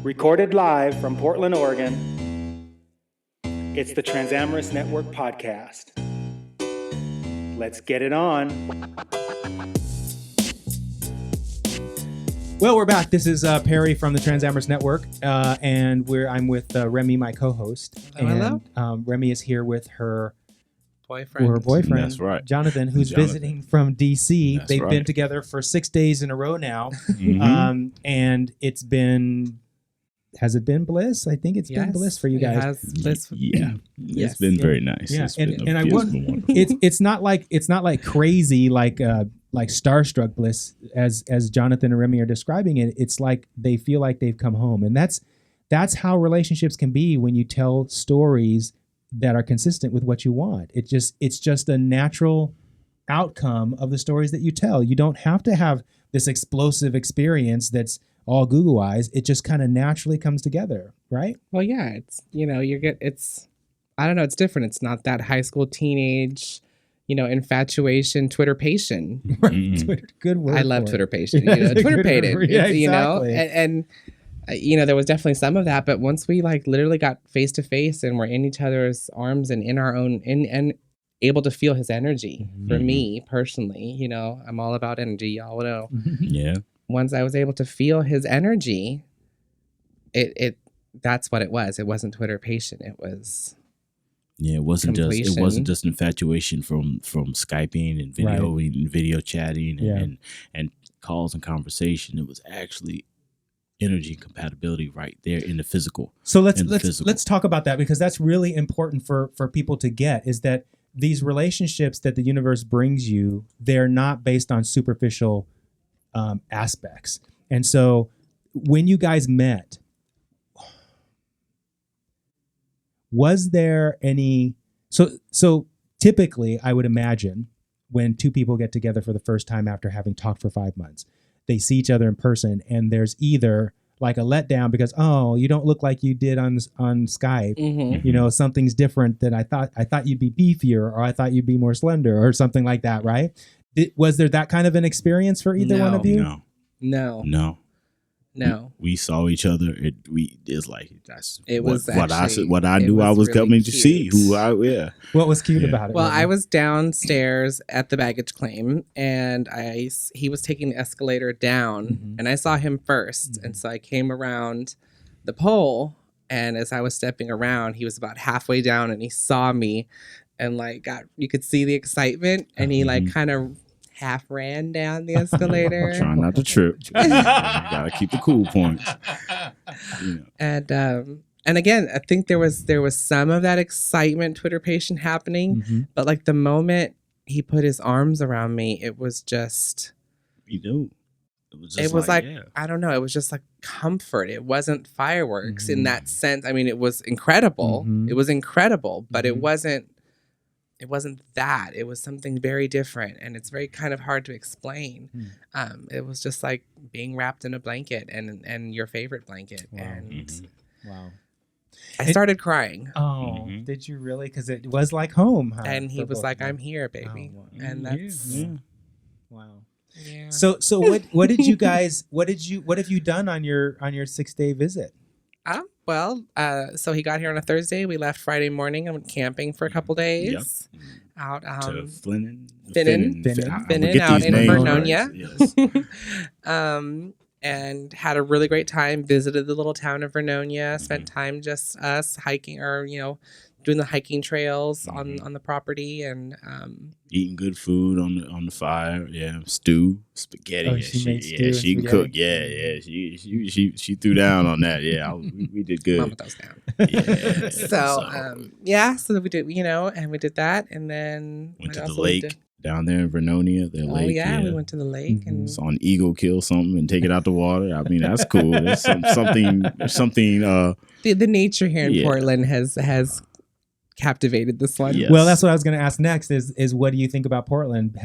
Recorded live from Portland, Oregon, it's the Transamorous Network podcast. Let's get it on. Well, we're back. This is Perry from the Transamorous Network, and I'm with Remy, my co-host. Hello. And Remy is here with her boyfriend. That's right. Jonathan, who's visiting from DC. That's They've right. been together for 6 days in a row now, Mhm. and it's been. Has it been bliss? I think it's been bliss for you guys. It has bliss. Yeah, Yes. it's been very nice. Yeah, It's been and I it's want been wonderful. it's not like crazy like starstruck bliss as Jonathan and Remy are describing it. It's like they feel like they've come home, and that's how relationships can be when you tell stories that are consistent with what you want. It's just a natural outcome of the stories that you tell. You don't have to have this explosive experience that's all Google eyes. It just kind of naturally comes together, right? Well, yeah, it's, it's, I don't know, it's different. It's not that high school, teenage, infatuation, Twitterpation. Mhm. Good word. I love for it. Twitterpation, Yeah, it's a good Twitterpated, word. Yeah, exactly. and there was definitely some of that, but once we literally got face to face and we're in each other's arms and in our own, and able to feel his energy. For me personally, I'm all about energy, y'all know. Yeah. Once I was able to feel his energy, it that's what it was. It wasn't Twitterpation. It was It wasn't completion. just infatuation from Skyping and videoing and video chatting and calls and conversation. It was actually energy compatibility right there in the physical. So let's talk about that, because that's really important for people to get, is that these relationships that the universe brings you, they're not based on superficial aspects. And so when you guys met, was there any, so typically I would imagine when two people get together for the first time after having talked for 5 months, they see each other in person and there's either like a letdown because, oh, you don't look like you did on Skype. Mm-hmm. Something's different than I thought you'd be beefier, or I thought you'd be more slender, or something like that, right? Was there that kind of an experience for either one of you? No. We saw each other. It was what I knew I was really coming to cute. see. What was cute about it? Well, Remy? I was downstairs at the baggage claim, and he was taking the escalator down, and I saw him first, and so I came around the pole, and as I was stepping around, he was about halfway down, and he saw me, and you could see the excitement, and he kind of half ran down the escalator. Trying not to trip. You gotta keep the cool points. And again, I think there was some of that excitement, Twitterpation happening, but the moment he put his arms around me, it was just, it was I don't know, it was just like comfort. It wasn't fireworks in that sense. I mean, it was incredible. It was incredible, but it wasn't that. It was something very different, and it's very kind of hard to explain. It was just like being wrapped in a blanket and your favorite blanket. Wow. And Wow. I started crying. Oh, did you really? Because it was like home, huh? And he for was both like, of them. I'm here, baby. Oh, wow. And that's Wow. yeah. So what did you guys what have you done on your 6-day visit? So he got here on a Thursday. We left Friday morning and went camping for a couple days. Out to Finnan out in Vernonia. Right. Yes. And had a really great time. Visited the little town of Vernonia. Spent time just us hiking, or doing the hiking trails on the property, and eating good food on the fire. Yeah, stew, spaghetti. Oh, she made stew and she can cook. Yeah. She threw down on that. Yeah, we did good. Mama throws down. Yeah. So we did, and we did that, and then went to the lake down there in Vernonia. We went to the lake and saw an eagle kill something and take it out the water. I mean, that's cool. There's something. The nature here in Portland has captivated this one. Yes. Well, that's what I was going to ask next. Is what do you think about Portland,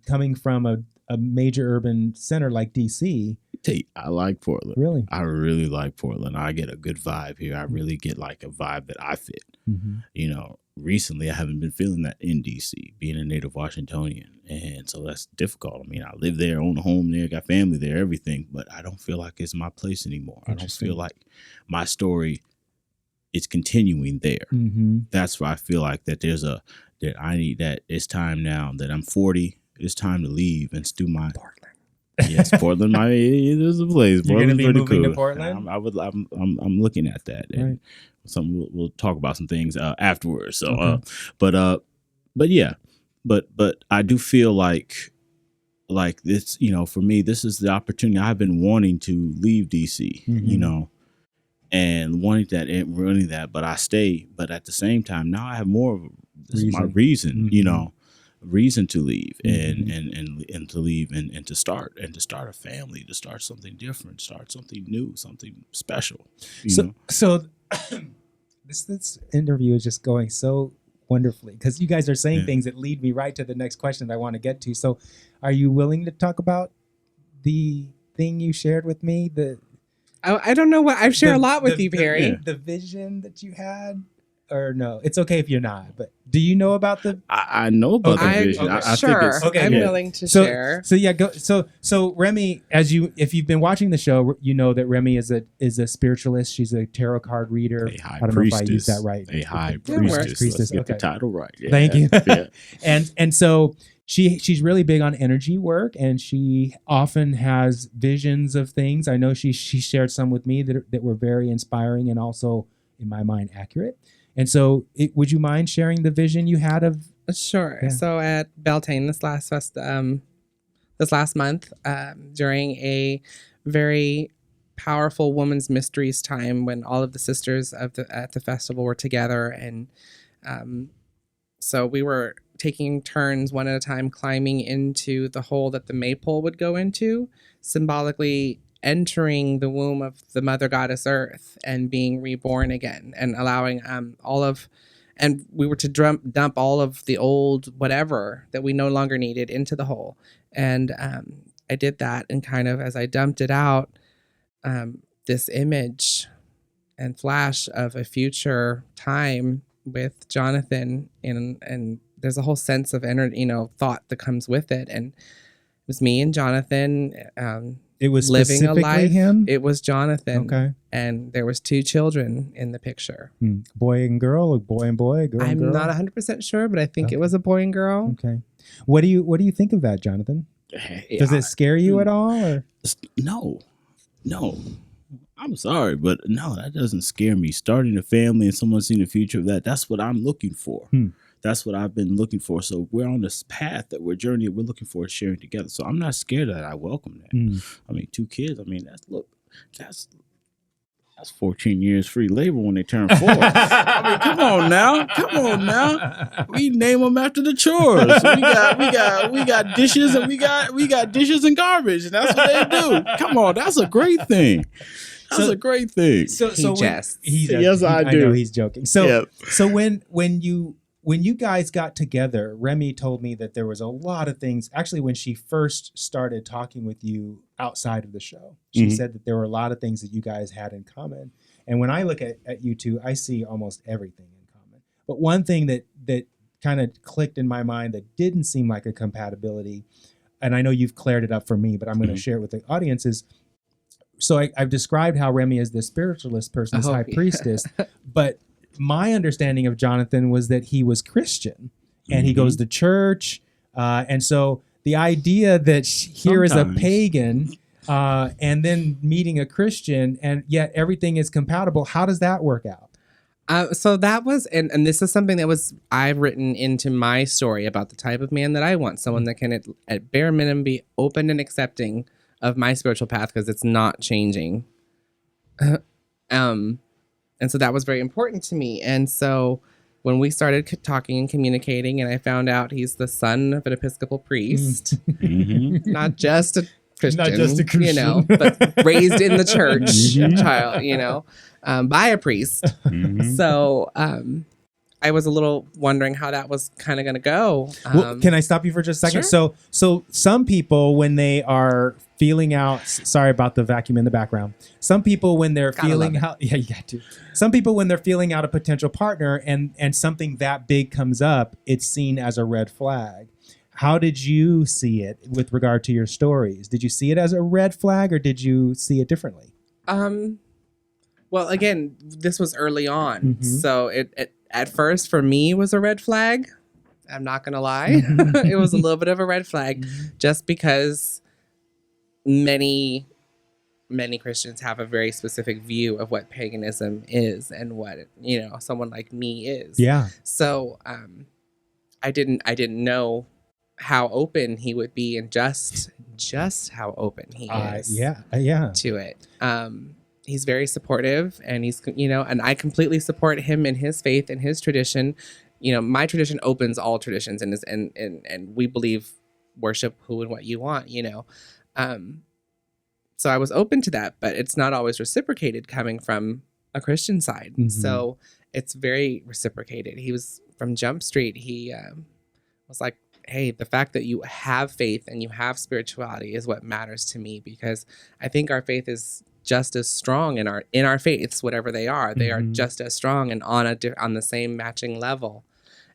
coming from a major urban center like DC? I like Portland. Really? I really like Portland. I get a good vibe here. I really get like a vibe that I fit. You know, recently I haven't been feeling that in DC, being a native Washingtonian. And so that's difficult. I mean, I live there, own a home there, got family there, everything, but I don't feel like it's my place anymore. I don't feel like my story is continuing there. That's where I feel like that that it's time now that I'm 40. It's time to leave and do my Portland. Yes, Portland. There's a place. You're going to Portland's be pretty moving cool. to Portland? I'm looking at that. And something we'll talk about some things afterwards. So, but yeah, but I do feel like this. You know, for me, this is the opportunity. I've been wanting to leave DC. You know, and wanting that, but I stay. But at the same time, now I have more of this is my reason. You know. Reason to leave and to leave and to start a family, to start something different, start something new, something special. So this interview is just going so wonderfully because you guys are saying things that lead me right to the next question that I want to get to. So are you willing to talk about the thing you shared with me? I don't know what I've shared a lot with you, Perry. The vision that you had. Or no, it's okay if you're not. But do you know about the? I know about the vision. Okay. I sure, think it's, okay, I'm willing to share. So yeah, go. So Remy, if you've been watching the show, you know that Remy is a spiritualist. She's a tarot card reader. I don't know if I use that right. A high priestess. Let's get the title right. Yeah. Thank you. And so she's really big on energy work, and she often has visions of things. I know she shared some with me that were very inspiring and also, in my mind, accurate. And so, would you mind sharing the vision you had of? Sure. Yeah. So at Beltane this last month, during a very powerful Women's Mysteries time, when all of the sisters at the festival were together, and so we were taking turns one at a time climbing into the hole that the maypole would go into, symbolically entering the womb of the mother goddess Earth and being reborn again, and allowing and we were to dump all of the old whatever that we no longer needed into the hole. And I did that, and kind of as I dumped it out, this image and flash of a future time with Jonathan, and there's a whole sense of energy, thought that comes with it. And it was me and Jonathan. It was living a life. Him? It was Jonathan. Okay. And there was 2 children in the picture. Boy and girl, or boy and boy, girl and girl? I'm not 100% sure, but I think it was a boy and girl. Okay. What do you think of that, Jonathan? Does it scare you at all? Or? No. I'm sorry, but no, that doesn't scare me. Starting a family and someone seeing the future of that's what I'm looking for. That's what I've been looking for. So we're on this path that we're looking for sharing together. So I'm not scared of that. I welcome that. I mean, 2 kids. I mean, that's 14 years free labor when they turn 4. I mean, come on now. We name them after the chores. We got dishes, and we got dishes and garbage, and that's what they do. Come on, that's a great thing. That's a great thing. So yes, I do. I know he's joking. So when you guys got together, Remy told me that there was a lot of things. Actually, when she first started talking with you outside of the show, she said that there were a lot of things that you guys had in common. And when I look at you two, I see almost everything in common. But one thing that kind of clicked in my mind that didn't seem like a compatibility, and I know you've cleared it up for me, but I'm going to share it with the audience, is so I've described how Remy is the spiritualist person, high priestess, but my understanding of Jonathan was that he was Christian and he goes to church. And so the idea that here is a pagan and then meeting a Christian and yet everything is compatible. How does that work out? So that was, and this is something that I've written into my story about the type of man that I want. Someone that can at bare minimum be open and accepting of my spiritual path, because it's not changing. And so that was very important to me. And so when we started talking and communicating, and I found out he's the son of an Episcopal priest, not just a Christian, but raised in the church, child, by a priest. So I was a little wondering how that was kind of going to go. Well, can I stop you for just a second? Sure. So some people, when they are feeling out, sorry about the vacuum in the background. Some people, when they're feeling out, yeah, you got to. Some people, when they're feeling out a potential partner and something that big comes up, it's seen as a red flag. How did you see it with regard to your stories? Did you see it as a red flag or did you see it differently? Well, again, this was early on. So it at first for me was a red flag. I'm not going to lie. It was a little bit of a red flag just because many Christians have a very specific view of what paganism is and what, someone like me is. Yeah. So I didn't know how open he would be and just how open he is to it. He's very supportive and he's, and I completely support him in his faith and his tradition. My tradition opens all traditions and we believe worship who and what you want, So I was open to that, but it's not always reciprocated coming from a Christian side. So it's very reciprocated. He was from Jump Street. He was like, hey, the fact that you have faith and you have spirituality is what matters to me, because I think our faith is just as strong in our faiths, whatever they are. They are just as strong and on the same matching level,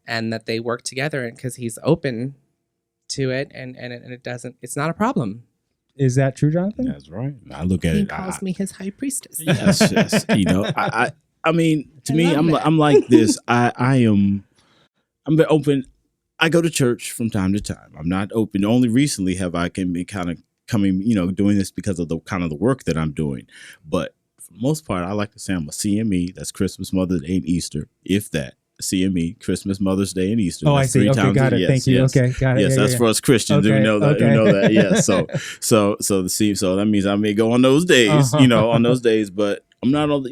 and that they work together. And because he's open to it, and it's not a problem. Is that true, Jonathan? That's right. I look at he it. He calls me his high priestess. Yes. I mean, to me, I'm like this. I'm very open. I go to church from time to time. I'm not open. Only recently have I can be kind of coming, doing this because of the kind of the work that I'm doing. But for the most part, I like to say I'm a CME. That's Christmas, Mother's Day, and Easter. If that. CME, Christmas, Mother's Day, and Easter. Oh, that's I see. Okay, got it. Yes, Thank you. Yes. Okay, got it. Yes, that's for us Christians. Okay, We know that. okay. We know that. Yes. So that means I may go on those days. On those days, but I'm not on.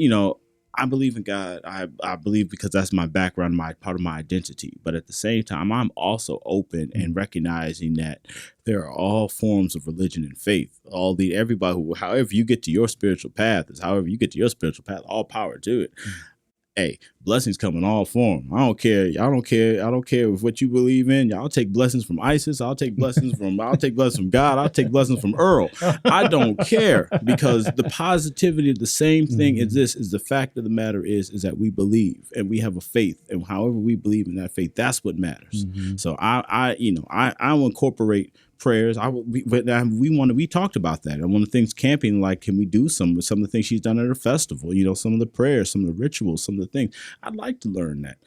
I believe in God. I believe because that's my background, my part of my identity. But at the same time, I'm also open and recognizing that there are all forms of religion and faith. Everybody who, however you get to your spiritual path, is however you get to your spiritual path. All power to it. Hey, blessings come in all form. I don't care. I don't care with what you believe in. Y'all take blessings from ISIS. I'll take blessings from God. I'll take blessings from Earl. I don't care, because the positivity of the same thing is the fact of the matter is that we believe and we have a faith, and however we believe in that faith, that's what matters. So I will incorporate prayers. We talked about that. And one of the things camping, like, can we do some of the things she's done at her festival? Some of the prayers, some of the rituals, some of the things. I'd like to learn that.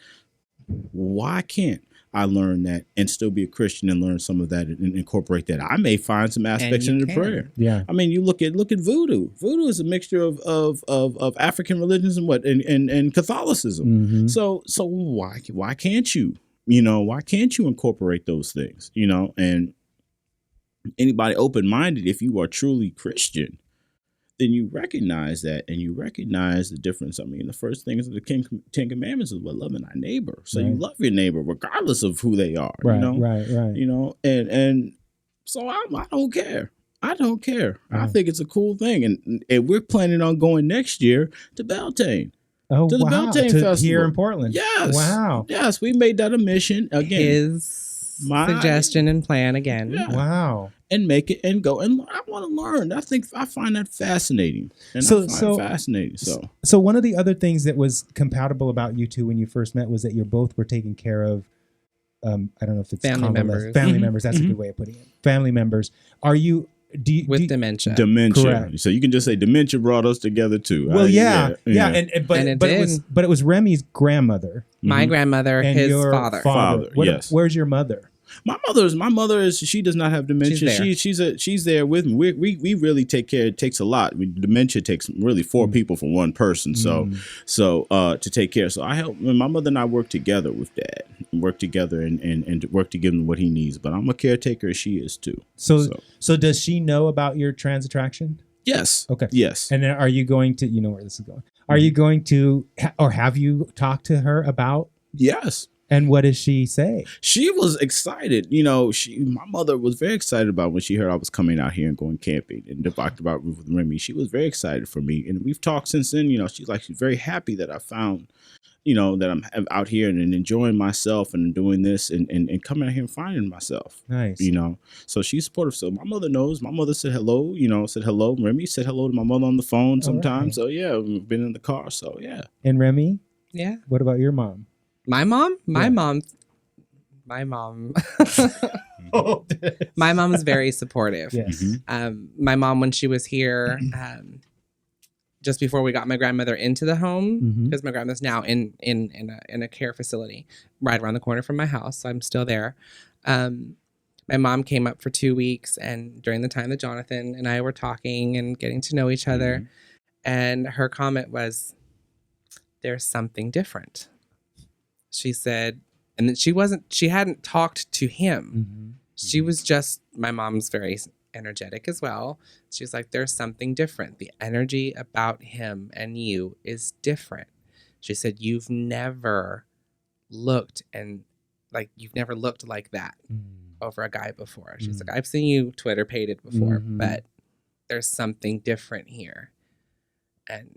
Why can't I learn that and still be a Christian and learn some of that and incorporate that? I may find some aspects in the prayer. Yeah. I mean, you look at voodoo. Voodoo is a mixture of African religions and Catholicism. So why can't you? Why can't you incorporate those things? And anybody open-minded, if you are truly Christian, then you recognize that, and you recognize the difference. I mean, the first thing is the Ten Commandments is what loving thy neighbor. So you love your neighbor regardless of who they are. Right. And so I don't care. I don't care. I think it's a cool thing, and we're planning on going next year to Beltane. Oh, to the Beltane Festival here in Portland. Yes. Wow. Yes, we made that a mission again. My suggestion and plan again. Yeah. Wow. And make it and go. And I want to learn. I find that fascinating. So one of the other things that was compatible about you two when you first met was that you both were taking care of, I don't know if it's family members. Family members. That's a good way of putting it. Family members. Are you... dementia. Correct. So you can just say dementia brought us together too. Well, but it was Remy's grandmother. My grandmother, and his your father. Yes. Where's your mother? My mother is she does not have dementia. She's there with me. We really take care. It takes a lot. Dementia takes really 4 people for one person. So to take care. So I help. My mother and I work together with Dad. Work together and work to give him what he needs. But I'm a caretaker, as she is too. So does she know about your trans attraction? Yes. Okay. Yes. And then are you going to? You know where this is going. Are you going to, or have you talked to her about? Yes. And what does she say? She was excited. My mother was very excited about when she heard I was coming out here and going camping and talked about with Remy. She was very excited for me. And we've talked since then. She's very happy that I found that I'm out here and enjoying myself and doing this and coming out here and finding myself. Nice. So she's supportive. So my mother knows. My mother said hello, said hello. Remy said hello to my mother on the phone sometimes. Right. So yeah, we've been in the car. So yeah. And Remy? Yeah. What about your mom? My mom? My mom. My mom's very supportive. Yes. My mom, when she was here, just before we got my grandmother into the home, because my grandmother's now in a care facility right around the corner from my house. So I'm still there. My mom came up for 2 weeks, and during the time that Jonathan and I were talking and getting to know each other, and her comment was, "There's something different." She said, and that she hadn't talked to him. She was just, my mom's very energetic as well. She's like, "There's something different. The energy about him and you is different." She said, "You've never looked like that over a guy before." She's like, "I've seen you Twitter pated before, but there's something different here."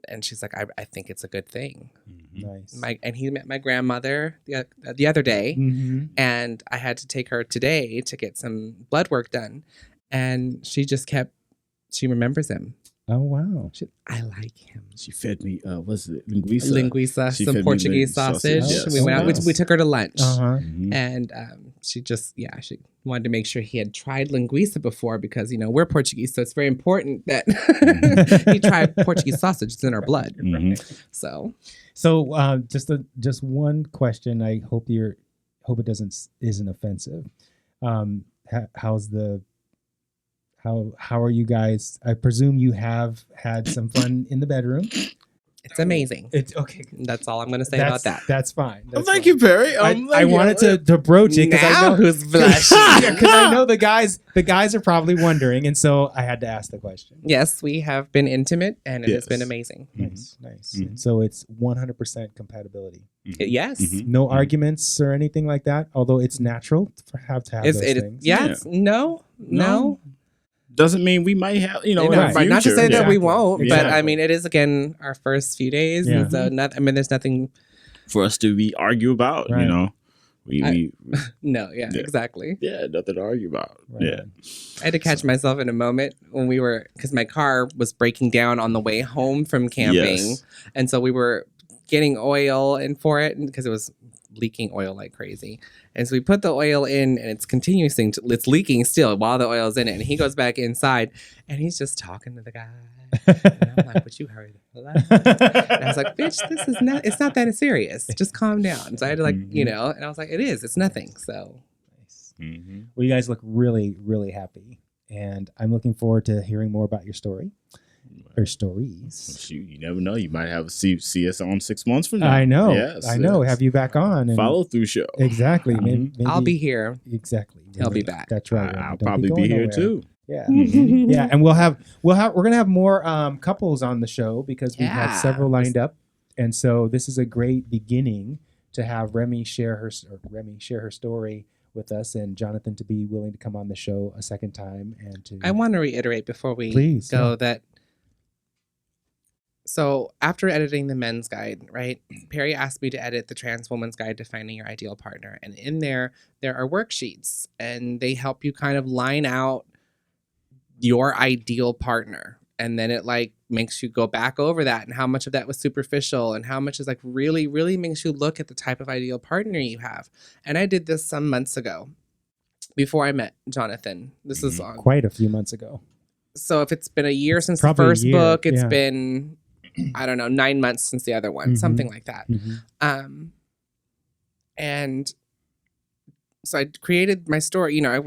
And she's like, I think it's a good thing. Nice. And he met my grandmother the other day, and I had to take her today to get some blood work done. And she remembers him. Oh, wow. I like him. She fed me, what's it? Linguiça. Linguiça, some Portuguese sausage. Yes. We went out, we took her to lunch. Uh-huh. And she wanted to make sure he had tried linguiça before, because, we're Portuguese. So it's very important that he tried Portuguese sausage. It's in our blood. So just one question. I hope it isn't offensive. How are you guys? I presume you have had some fun in the bedroom. It's amazing. It's okay. That's all I'm going to say about that. That's fine. Thank you, Perry. I wanted to broach it because I know who's blushing. because I know the guys are probably wondering, and so I had to ask the question. Yes, we have been intimate, and it has been amazing. Nice. So it's 100% compatibility. Yes. No arguments or anything like that. Although it's natural to have those things. Yes. No. Doesn't mean we might have, in the right. Not to say that we won't, Exactly. but I mean, it is again our first few days, and so there's nothing for us to argue about. Right. Exactly. Yeah, nothing to argue about. Right. Yeah, I had to catch myself in a moment when because my car was breaking down on the way home from camping, and so we were getting oil in for it because it was leaking oil like crazy. And so we put the oil in, and it's leaking still while the oil's in it. And he goes back inside, and he's just talking to the guy. And I'm like, "But you heard it." And I was like, "Bitch, it's not that serious. Just calm down." So I had to and I was like, "It is. It's nothing." So nice. Well, you guys look really, really happy. And I'm looking forward to hearing more about your story. Or stories. Shoot, you never know. You might have see us on 6 months from now. I know. Yes, I know. Have you back on? And follow through show. Exactly. Maybe, I'll be here. Exactly. He'll be back. That's right. I'll probably be here too. Yeah. Yeah. And we're gonna have more couples on the show because we have several lined up, and so this is a great beginning to have Remy share her story with us, and Jonathan to be willing to come on the show a second time. And I want to reiterate before we go that. So after editing the men's guide, right, Perry asked me to edit the Trans Woman's Guide to Finding Your Ideal Partner. And in there are worksheets, and they help you kind of line out your ideal partner. And then it makes you go back over that and how much of that was superficial and how much is really, really makes you look at the type of ideal partner you have. And I did this some months ago before I met Jonathan. This is quite a few months ago. So if it's been a year since the first book, it's been... I don't know, 9 months since the other one, something like that. And so I created my story, I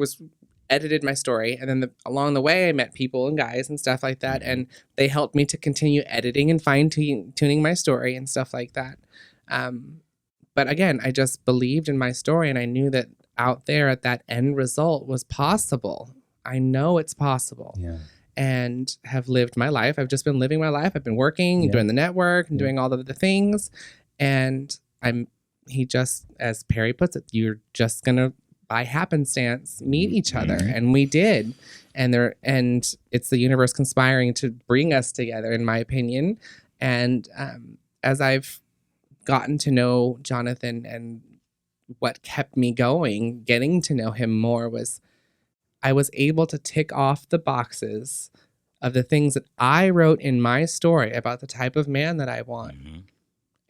edited my story, and then along the way I met people and guys and stuff like that, and they helped me to continue editing and fine-tuning my story and stuff like that. But again, I just believed in my story, and I knew that out there at that end result was possible. I know it's possible. Yeah. And have lived my life. I've just been living my life. I've been working, doing the network, and doing all of the things. And he just, as Perry puts it, you're just gonna by happenstance meet each other, and we did. And it's the universe conspiring to bring us together, in my opinion. And as I've gotten to know Jonathan, and what kept me going, getting to know him more, was I was able to tick off the boxes of the things that I wrote in my story about the type of man that I want.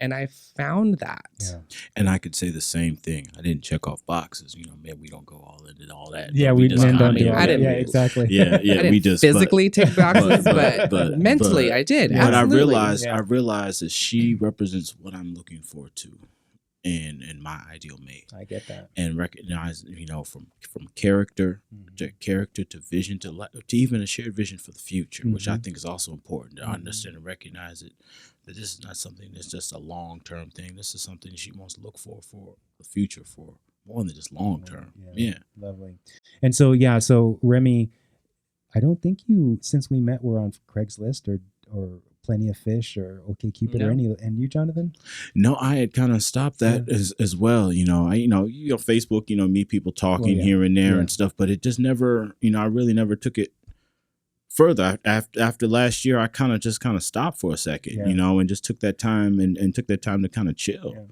And I found that. Yeah. And I could say the same thing. I didn't check off boxes. Man, we don't go all into all that. Yeah, we just don't do all I that. didn't- Yeah, exactly. Yeah, I didn't we just physically tick boxes, but mentally but- I did. Yeah. But Absolutely. Yeah. I realized that she represents what I'm looking for too, in my ideal mate. I get that. And recognize, from character to character to vision to even a shared vision for the future, which I think is also important to understand and recognize it. That this is not something that's just a long-term thing. This is something she wants to look for the future, for more than just long-term. Yeah. Lovely. And so Remy, I don't think you, since we met, were on Craigslist or Plenty of Fish or OkCupid or any. And you, Jonathan? No, I had kind of stopped that as well. Facebook, meet people talking here and there and stuff, but it just never, I really never took it further. After last year, I kind of stopped for a second, and just took that time and took that time to kind of chill. Yeah.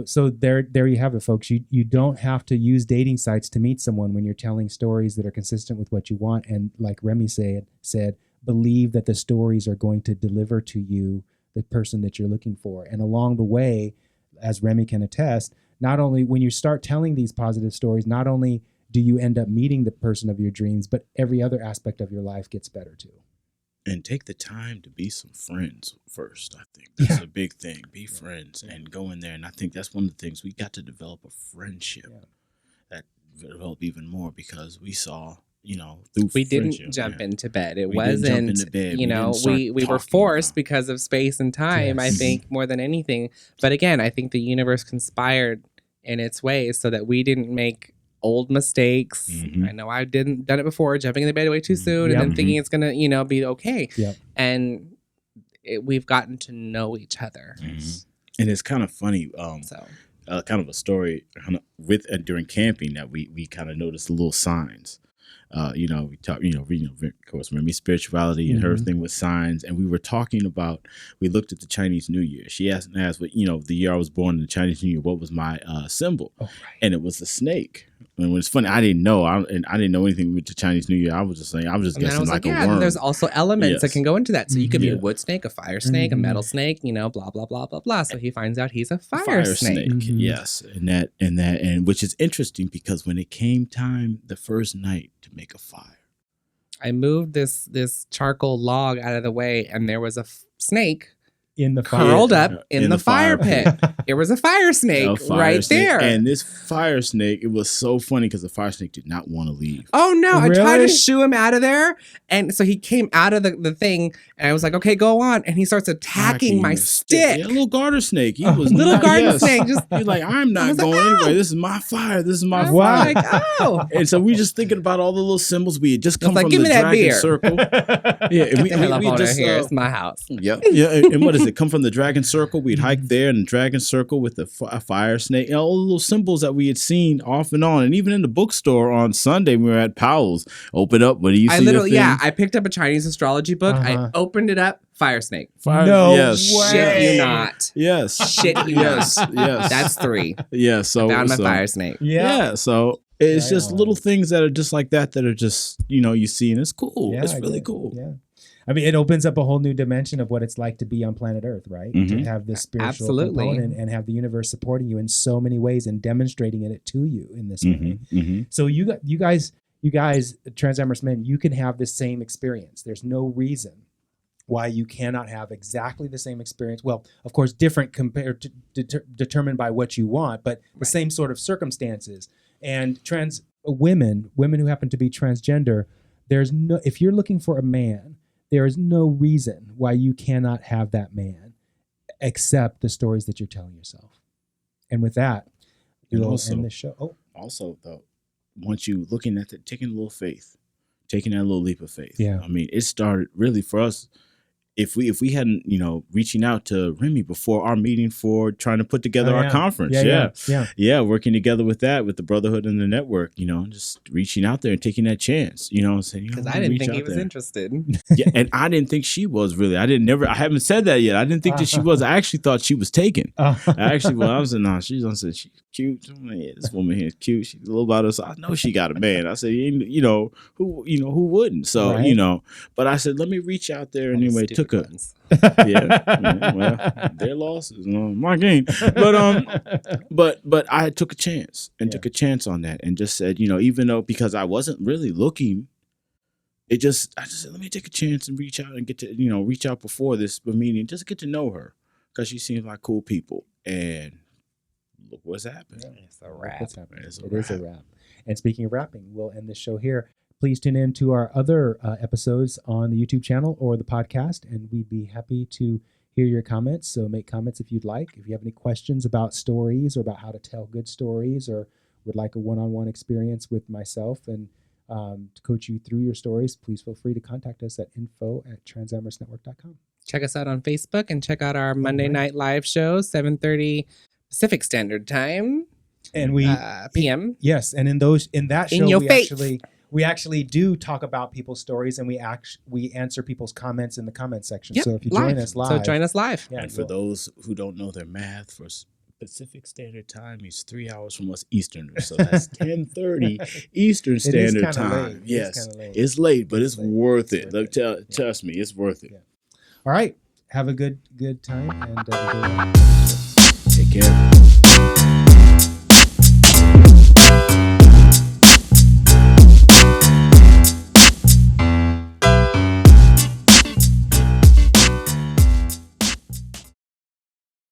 So there you have it, folks. You don't have to use dating sites to meet someone when you're telling stories that are consistent with what you want. And like Remy said, believe that the stories are going to deliver to you the person that you're looking for. And along the way, as Remy can attest, not only when you start telling these positive stories, not only do you end up meeting the person of your dreams, but every other aspect of your life gets better too. And take the time to be some friends first. I think that's a big thing. Be friends and go in there. And I think that's one of the things, we got to develop a friendship that developed even more, because we saw, through we friendship, didn't jump into bed. It We wasn't, didn't jump into bed. we were forced because of space and time, I think, more than anything. But again, I think the universe conspired in its ways so that we didn't make old mistakes. I know I done it before, jumping in the bed way too soon and then thinking it's gonna, be okay. And we've gotten to know each other. And it's kind of funny. Kind of a story with during camping that we kind of noticed the little signs. We talk, of course, Remy spirituality and her thing with signs. And we were talking about, we looked at the Chinese New Year. She asked what, the year I was born in the Chinese New Year, what was my symbol? Oh, right. And it was a snake. And it's funny, I didn't know. I didn't know anything with the Chinese New Year. I was just guessing like a worm. And there's also elements that can go into that. So you could be a wood snake, a fire snake, a metal snake, blah, blah, blah, blah, blah. So he finds out he's a fire snake. Yes. And which is interesting, because when it came time the first night to make a fire, I moved this charcoal log out of the way, and there was a snake in the curled up in the fire pit. It was a fire snake there. And this fire snake, it was so funny because the fire snake did not want to leave. Oh no, Really? I tried to shoo him out of there. And so he came out of the thing, and I was like, okay, go on. And he starts attacking my stick. Yeah, a little garter snake. He was little garden snake. He's like, I'm not going anywhere. This is my fire. This is my fire. Like, oh. And so we just thinking about all the little symbols. We had just come from give the me that dragon beer. circle. Yeah, and we just here. It's my house. Yeah. And what does it come from the dragon circle? We'd hike there in the dragon circle with the fire snake. And all the little symbols that we had seen off and on. And even in the bookstore on Sunday, we were at Powell's. Open up. What do you see? I picked up a Chinese astrology book. I opened it up. Fire snake. No way. Shit you not. Yes. Shit you yes. not. Yes. That's 3. Yeah. So found my fire snake. Yeah. So it's just little things that are just like that are just, you see, and it's cool. It's really cool. Yeah. I mean, it opens up a whole new dimension of what it's like to be on planet Earth, right? To have this spiritual component and have the universe supporting you in so many ways and demonstrating it to you in this way. So you guys, Transamorous men, you can have the same experience. There's no reason why you cannot have exactly the same experience. Well, of course, different compared to determined by what you want, but the same sort of circumstances. And trans women who happen to be transgender, if you're looking for a man, there is no reason why you cannot have that man, except the stories that you're telling yourself. And with that, we'll end the show. Also, though, once you looking at taking a little faith, taking that little leap of faith. Yeah. I mean, it started really for us. if we hadn't, reaching out to Remy before our meeting for trying to put together our conference. Yeah. Working together with the Brotherhood and the network, just reaching out there and taking that chance, saying, because I didn't think he was interested. Yeah. And I didn't think she was really. I haven't said that yet. I didn't think that she was. I actually thought she was taken. I was like, nah, she's cute. Yeah, this woman here is cute. She's a little about us. I know she got a man. I said, who wouldn't? So, right. But I said, let me reach out there anyway. Took a well, their losses, my game. But I took a chance took a chance on that and just said, even though because I wasn't really looking, I just said, let me take a chance and reach out and get to, reach out before this meeting, just get to know her because she seems like cool people. And look what's happening. Yeah, it's a wrap. It is a wrap. And speaking of wrapping, we'll end this show here. Please tune in to our other episodes on the YouTube channel or the podcast, and we'd be happy to hear your comments. So make comments if you'd like. If you have any questions about stories or about how to tell good stories, or would like a one-on-one experience with myself and to coach you through your stories, please feel free to contact us at info@transamorousnetwork.com. Check us out on Facebook and check out our Monday night live show, 7:30 Pacific Standard Time, and we PM. Yes, and in that show we actually do talk about people's stories, and we answer people's comments in the comment section. Yep, so if you join us live, so join us live. Yeah, and for those who don't know their math, for Pacific Standard Time is 3 hours from us Easterners, so that's 10:30 Eastern Standard Time. Late. Yes, it's late, but it's worth it. Look, trust me, it's worth it. Yeah. All right, have a good time and take care.